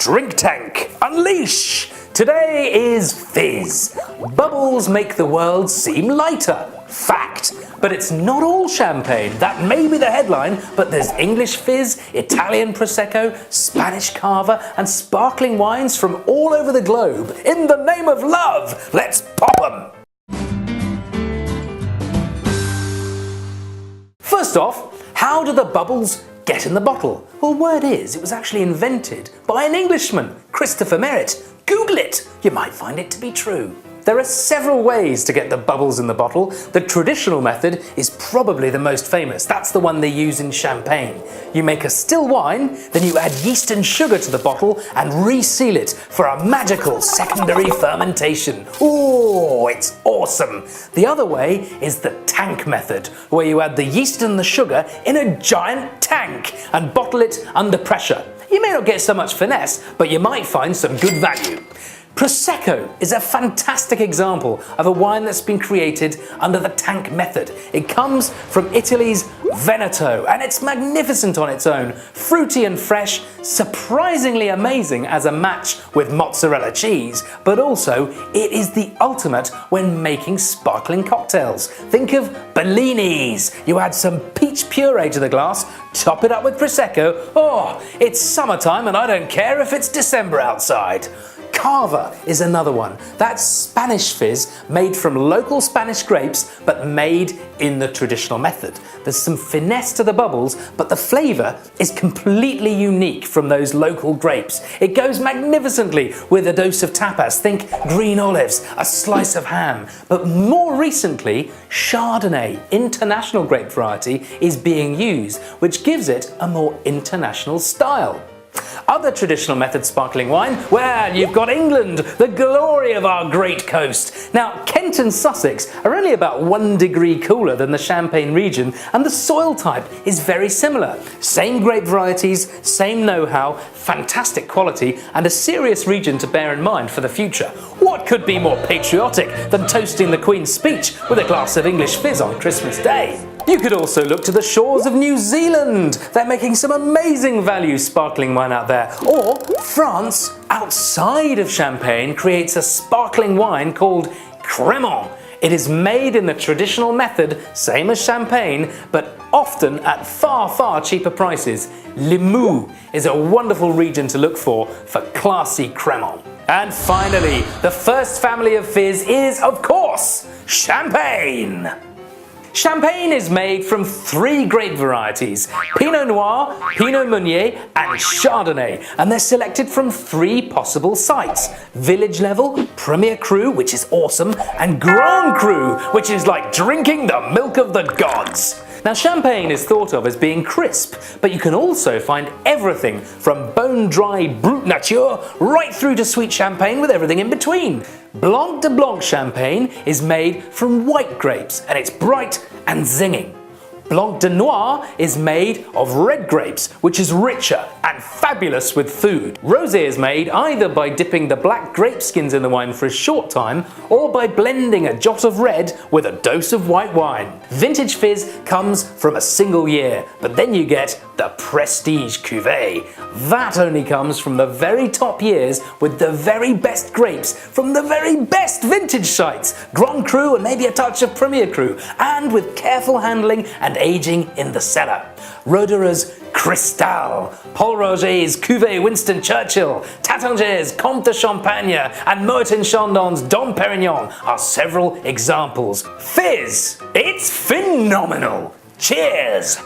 Drink tank, unleash! Today is Fizz. Bubbles make the world seem lighter. Fact. But it's not all champagne. That may be the headline, but there's English Fizz, Italian Prosecco, Spanish Cava, and sparkling wines from all over the globe. In the name of love, let's pop 'em! First off, how do the bubbles get in the bottle? Well, word is, it was actually invented by an Englishman, Christopher Merritt. Google it, you might find it to be true. There are several ways to get the bubbles in the bottle. The traditional method is probably the most famous. That's the one they use in champagne. You make a still wine, then you add yeast and sugar to the bottle and reseal it for a magical secondary fermentation. Ooh, it's awesome. The other way is the tank method, where you add the yeast and the sugar in a giant tank and bottle it under pressure. You may not get so much finesse, but you might find some good value. Prosecco is a fantastic example of a wine that's been created under the tank method. It comes from Italy's Veneto and it's magnificent on its own, fruity and fresh, surprisingly amazing as a match with mozzarella cheese, but also it is the ultimate when making sparkling cocktails. Think of Bellinis. You add some peach puree to the glass, top it up with Prosecco. Oh, it's summertime and I don't care if it's December outside. Cava is another one. That's Spanish fizz made from local Spanish grapes but made in the traditional method. There's some finesse to the bubbles, but the flavour is completely unique from those local grapes. It goes magnificently with a dose of tapas. Think green olives, a slice of ham. But more recently, Chardonnay, international grape variety, is being used, which gives it a more international style. Other traditional method sparkling wine, well, you've got England, the glory of our great coast. Now, Kent and Sussex are only about 1 degree cooler than the Champagne region, and the soil type is very similar. Same grape varieties, same know-how, fantastic quality, and a serious region to bear in mind for the future. What could be more patriotic than toasting the Queen's speech with a glass of English fizz on Christmas Day? You could also look to the shores of New Zealand. They're making some amazing value sparkling wine out there. Or France, outside of Champagne, creates a sparkling wine called Crémant. It is made in the traditional method, same as Champagne, but often at far, far cheaper prices. Limoux is a wonderful region to look for classy Crémant. And finally, the first family of fizz is, of course, Champagne. Champagne is made from 3 grape varieties, Pinot Noir, Pinot Meunier and Chardonnay, and they're selected from 3 possible sites: village level, Premier Cru, which is awesome, and Grand Cru, which is like drinking the milk of the gods. Now, Champagne is thought of as being crisp, but you can also find everything from bone-dry Brut Nature right through to sweet champagne with everything in between. Blanc de Blanc champagne is made from white grapes and it's bright and zinging. Blanc de Noir is made of red grapes, which is richer and fabulous with food. Rosé is made either by dipping the black grape skins in the wine for a short time or by blending a jot of red with a dose of white wine. Vintage fizz comes from a single year, but then you get the prestige cuvée. That only comes from the very top years with the very best grapes from the very best vintage sites, Grand Cru and maybe a touch of Premier Cru, and with careful handling and aging in the cellar. Rodera's Cristal, Paul Roger's Cuvée Winston Churchill, Tattinger's Comte de Champagne and Martin Chandon's Dom Perignon are several examples. Fizz, it's phenomenal! Cheers!